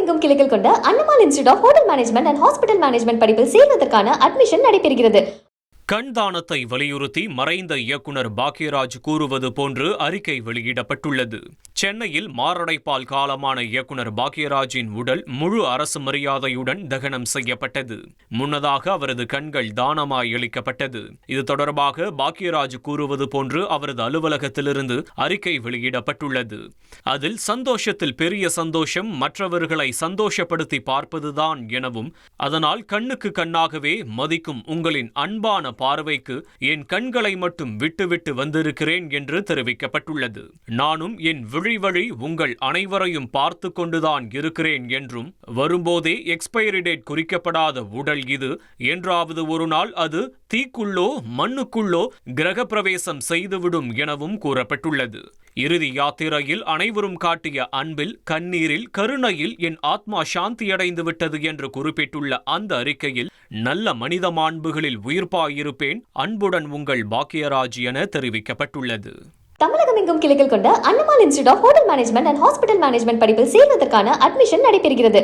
தமிழகமெங்கும் கிளைகள் கொண்ட அண்ணமால் Institute of Hotel Management and Hospital Management படிப்பில் சேர்வதற்கான அட்மிஷன் நடைபெறுகிறது. கண் தானத்தை வலியுறுத்தி மறைந்த இயக்குனர் பாக்யராஜ் கூறுவது போன்று அறிக்கை வெளியிடப்பட்டுள்ளது. சென்னையில் மாரடைப்பால் காலமான இயக்குனர் பாக்யராஜின் உடல் முழு அரசு மரியாதையுடன் தகனம் செய்யப்பட்டது. முன்னதாக அவரது கண்கள் தானமாய் அளிக்கப்பட்டது. இது தொடர்பாக பாக்யராஜ் கூறுவது போன்று அவரது அலுவலகத்திலிருந்து அறிக்கை வெளியிடப்பட்டுள்ளது. அதில் சந்தோஷத்தில் பெரிய சந்தோஷம் மற்றவர்களை சந்தோஷப்படுத்தி பார்ப்பதுதான் எனவும், அதனால் கண்ணுக்கு கண்ணாகவே மதிக்கும் உங்களின் அன்பான பார்வைக்கு என் கண்களை மட்டும் விட்டுவிட்டு வந்திருக்கிறேன் என்று தெரிவிக்கப்பட்டுள்ளது. நானும் என் விழிவழி உங்கள் அனைவரையும் பார்த்து கொண்டுதான் இருக்கிறேன் என்றும், வரும்போதே எக்ஸ்பைரி டேட் குறிக்கப்படாத உடல் இது, என்றாவது ஒரு நாள் அது தீக்குள்ளோ மண்ணுக்குள்ளோ கிரக பிரவேசம் செய்துவிடும் எனவும் கூறப்பட்டுள்ளது. இறுதி யாத்திரையில் அனைவரும் காட்டிய அன்பில், கண்ணீரில், கருணையில் என் ஆத்மா சாந்தியடைந்து விட்டது என்று குறிப்பிட்டுள்ள அந்த அறிக்கையில், நல்ல மனித மாண்புகளில் உயிர்ப்பாயிருப்பேன், அன்புடன் உங்கள் பாக்யராஜ் என தெரிவிக்கப்பட்டுள்ளது. தமிழகமெங்கும் கிளைகள் கொண்ட அண்ணமால் Institute of Hotel Management and Hospital Management படிப்பில் சேர்வதற்கான அட்மிஷன் நடைபெறுகிறது.